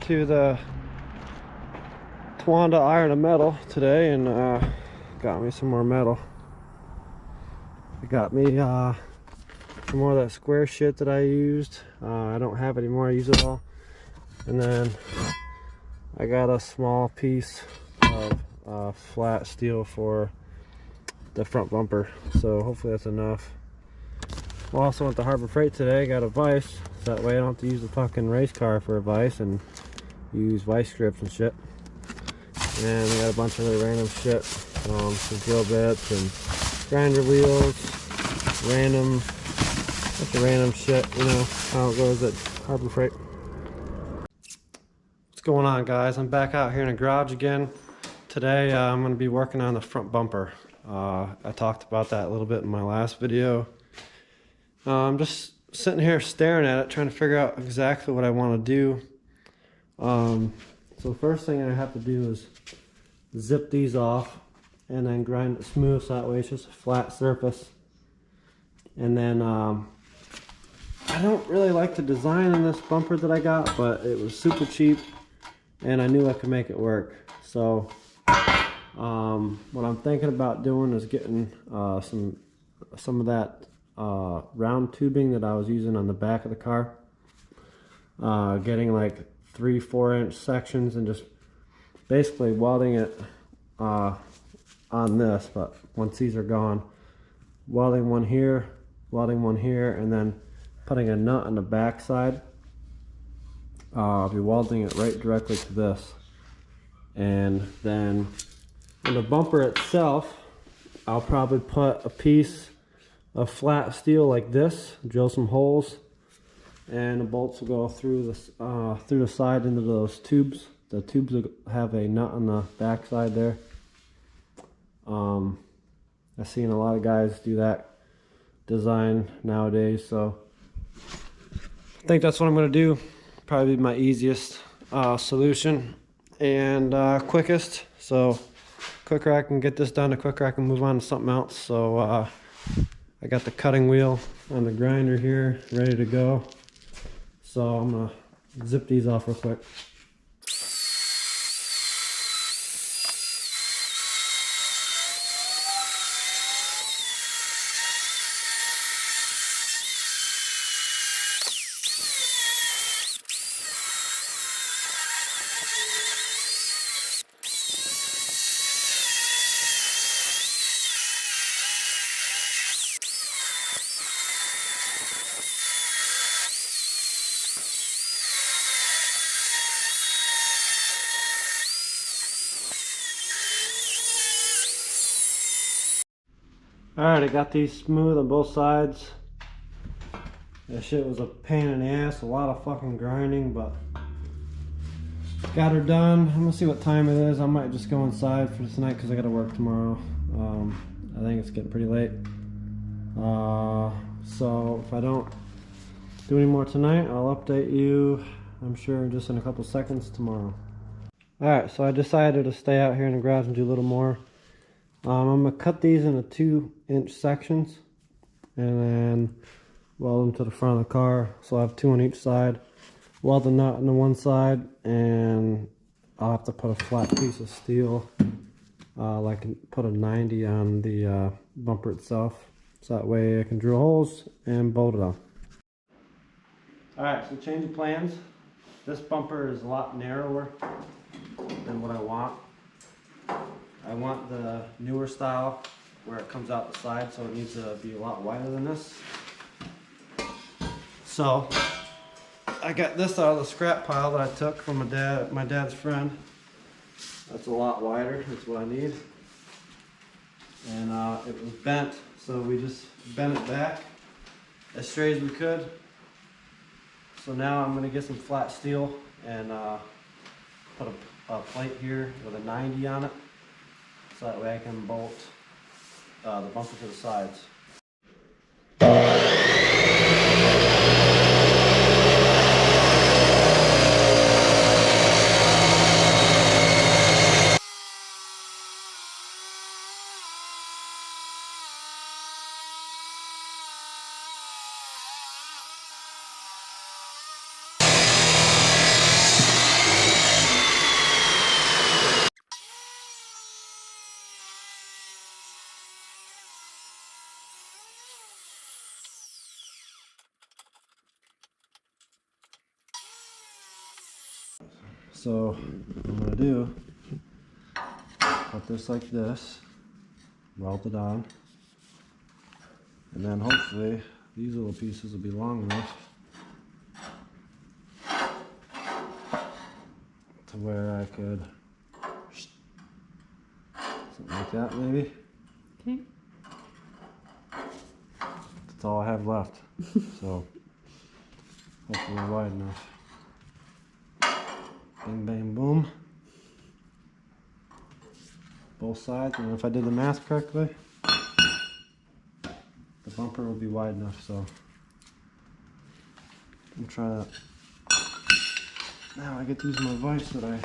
to the Tawanda Iron and Metal today and got me some more metal. It got me some more of that square shit that I used. I don't have it anymore, I use it all. And then I got a small piece of flat steel for the front bumper, so hopefully that's enough. I also went to Harbor Freight today, got a vise, so that way I don't have to use the fucking race car for a vise and use vice grips and shit. And we got a bunch of other random shit, some drill bits and grinder wheels, bunch of random shit, you know how it goes at Harbor Freight. What's going on, guys? I'm back out here in the garage again. Today I'm going to be working on the front bumper. I talked about that a little bit in my last video. I'm just sitting here staring at it, trying to figure out exactly what I want to do. So first thing I have to do is zip these off and then grind it smooth so that way it's just a flat surface. And then I don't really like the design in this bumper that I got, but it was super cheap and I knew I could make it work. So what I'm thinking about doing is getting some of that round tubing that I was using on the back of the car, getting like 3-4 inch sections and just basically welding it on this, but once these are gone, welding one here, and then putting a nut on the back side. I'll be welding it right directly to this, and then in the bumper itself I'll probably put a piece of flat steel like this, drill some holes, and the bolts will go through the side into those tubes. The tubes will have a nut on the back side there. I've seen a lot of guys do that design nowadays, so I think that's what I'm going to do. Probably my easiest solution and quickest. So quicker I can get this done, the quicker I can move on to something else. So I got the cutting wheel on the grinder here ready to go. So I'm gonna zip these off real quick. Alright, I got these smooth on both sides. That shit was a pain in the ass, a lot of fucking grinding, but got her done. I'm gonna see what time it is. I might just go inside for tonight because I gotta work tomorrow. I think it's getting pretty late. So if I don't do any more tonight, I'll update you, I'm sure, just in a couple seconds tomorrow. Alright, so I decided to stay out here in the garage and do a little more. I'm going to cut these into 2-inch sections and then weld them to the front of the car. So I have 2 on each side. Weld the nut on the one side, and I'll have to put a flat piece of steel, like put a 90 on the bumper itself. So that way I can drill holes and bolt it on. Alright, so change of plans. This bumper is a lot narrower than what I want. I want the newer style where it comes out the side, so it needs to be a lot wider than this. So I got this out of the scrap pile that I took from my dad's friend. That's a lot wider, that's what I need. And it was bent, so we just bent it back as straight as we could. So now I'm going to get some flat steel and put a plate here with a 90 on it. So that way I can bolt the bumper to the sides. So what I'm gonna do, put this like this, weld it on, and then hopefully these little pieces will be long enough to where I could, something like that maybe. Okay. That's all I have left. So hopefully they're wide enough. Bing, bang, boom. Both sides, and if I did the math correctly, the bumper will be wide enough. So I'm trying to. Now I get to use my vise that I.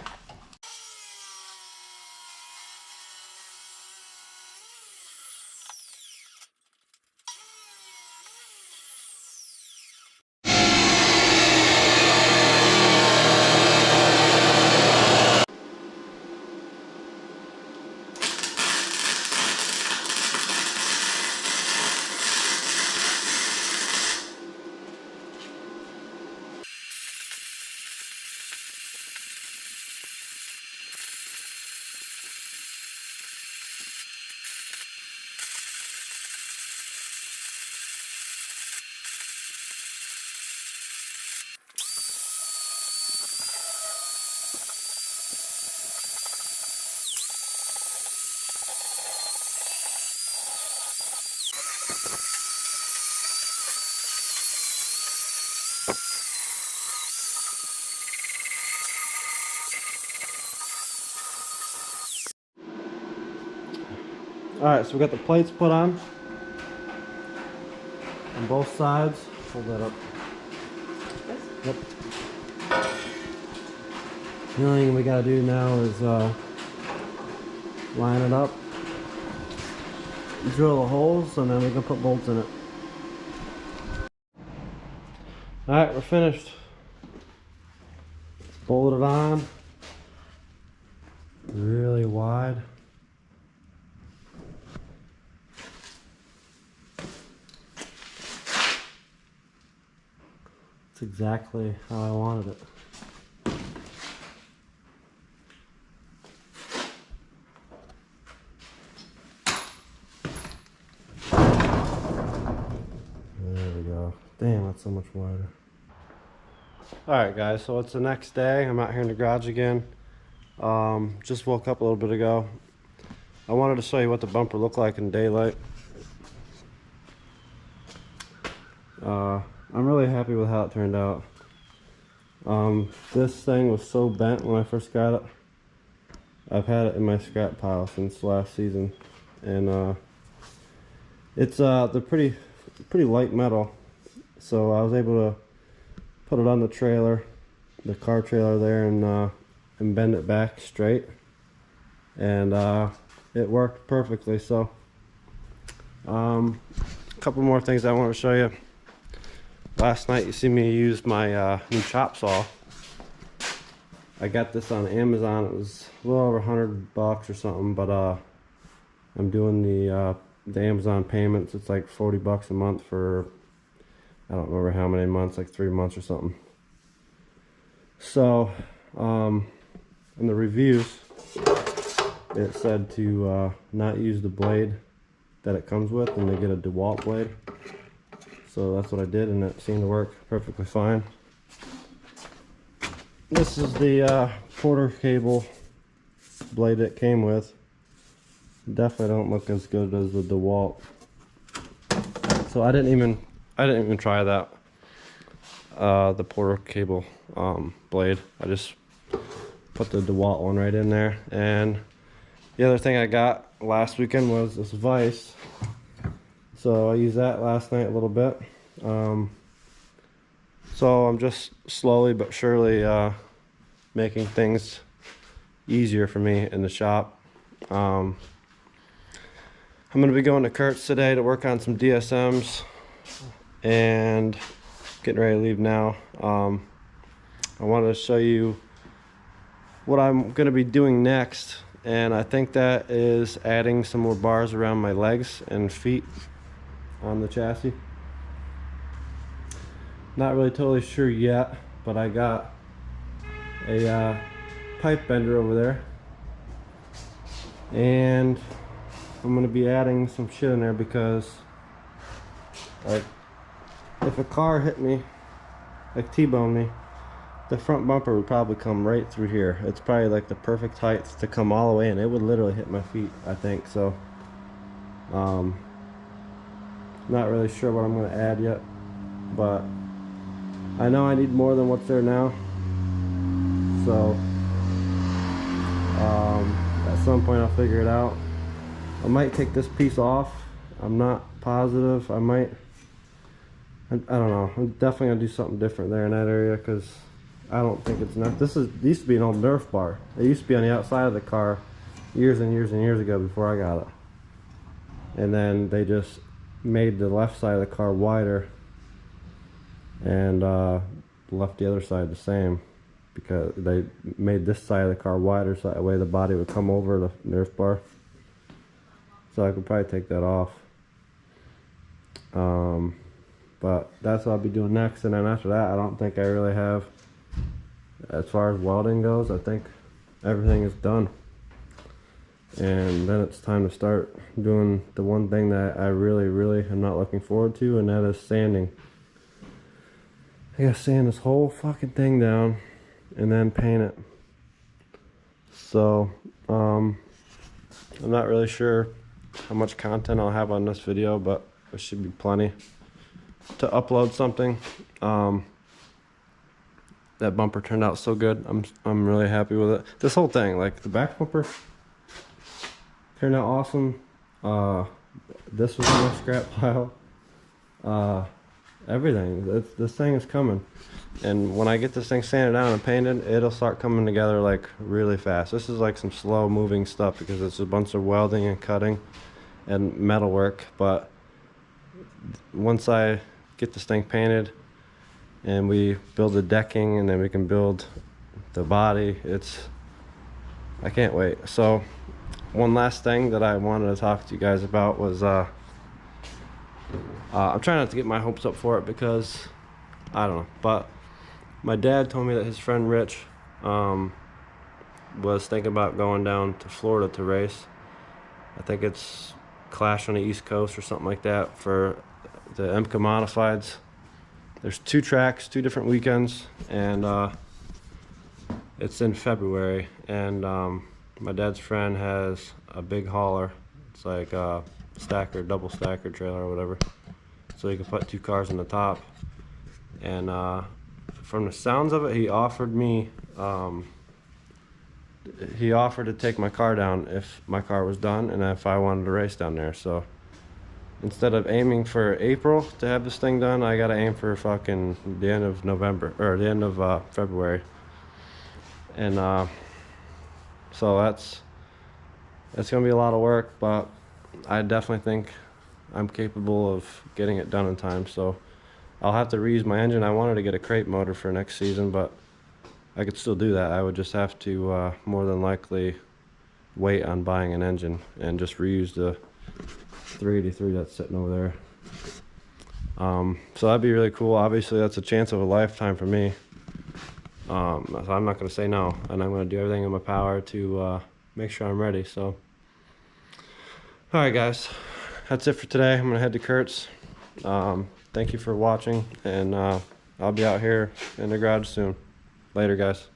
Alright, so we got the plates put on both sides. Hold that up. Yep. The only thing we gotta do now is line it up, drill the holes, and then we can put bolts in it. Alright, we're finished. Bolt it on. Really wide. It's exactly how I wanted it. There we go. Damn, that's so much wider. Alright guys, so it's the next day. I'm out here in the garage again. Just woke up a little bit ago. I wanted to show you what the bumper looked like in daylight. I'm really happy with how it turned out. This thing was so bent when I first got it. I've had it in my scrap pile since last season, and it's they're pretty light metal, so I was able to put it on the trailer, the car trailer there, and bend it back straight, and it worked perfectly. So a couple more things I want to show you. Last night you see me use my new chop saw. I got this on Amazon. It was a little over $100 or something, but I'm doing the Amazon payments. It's like $40 a month for, I don't remember how many months, like 3 months or something. So in the reviews it said to not use the blade that it comes with, and to get a DeWalt blade. So that's what I did, and it seemed to work perfectly fine. This is the Porter cable blade it came with. Definitely don't look as good as the DeWalt. So I didn't even try that. The Porter cable blade. I just put the DeWalt one right in there. And the other thing I got last weekend was this vise. So I used that last night a little bit. So I'm just slowly but surely making things easier for me in the shop. I'm going to be going to Kurt's today to work on some DSMs and getting ready to leave now. I wanted to show you what I'm going to be doing next, and I think that is adding some more bars around my legs and feet on the chassis. Not really totally sure yet, but I got a pipe bender over there, and I'm gonna be adding some shit in there because, like, if a car hit me, like T-boned me, the front bumper would probably come right through here. It's probably like the perfect height to come all the way in. It would literally hit my feet, I think. So not really sure what I'm going to add yet, but I know I need more than what's there now. So at some point I'll figure it out. I might take this piece off. I'm not positive. I don't know. I'm definitely gonna do something different there in that area because I don't think it's enough. This used to be an old Nerf bar. It used to be on the outside of the car years and years and years ago before I got it. And then they just made the left side of the car wider and left the other side the same, because they made this side of the car wider so that way the body would come over the Nerf bar. So I could probably take that off. But that's what I'll be doing next, and then after that I don't think I really have, as far as welding goes, I think everything is done. And then it's time to start doing the one thing that I really am not looking forward to, and that is sanding. I gotta sand this whole fucking thing down and then paint it. So I'm not really sure how much content I'll have on this video, but there should be plenty to upload something. That bumper turned out so good. I'm really happy with it. This whole thing, like the back bumper, turned out awesome. This was in the scrap pile. Everything. This thing is coming, and when I get this thing sanded down and painted, it'll start coming together like really fast. This is like some slow moving stuff because it's a bunch of welding and cutting and metal work. But once I get this thing painted and we build the decking and then we can build the body, I can't wait. So one last thing that I wanted to talk to you guys about was I'm trying not to get my hopes up for it because I don't know, but my dad told me that his friend Rich was thinking about going down to Florida to race. I think it's Clash on the East Coast or something like that for the IMCA modifieds. There's 2 tracks, 2 different weekends, and it's in February. And my dad's friend has a big hauler. It's like a stacker, double stacker trailer or whatever, so he can put 2 cars in the top. And from the sounds of it, he offered to take my car down if my car was done and if I wanted to race down there. So instead of aiming for April to have this thing done, I gotta aim for fucking the end of November, or the end of February. And so that's gonna be a lot of work, but I definitely think I'm capable of getting it done in time. So I'll have to reuse my engine. I wanted to get a crate motor for next season, but I could still do that. I would just have to more than likely wait on buying an engine and just reuse the 383 that's sitting over there. So that'd be really cool. Obviously that's a chance of a lifetime for me. So I'm not going to say no, and I'm going to do everything in my power to make sure I'm ready. So alright guys, that's it for today. I'm going to head to Kurt's. Thank you for watching, and I'll be out here in the garage soon. Later guys.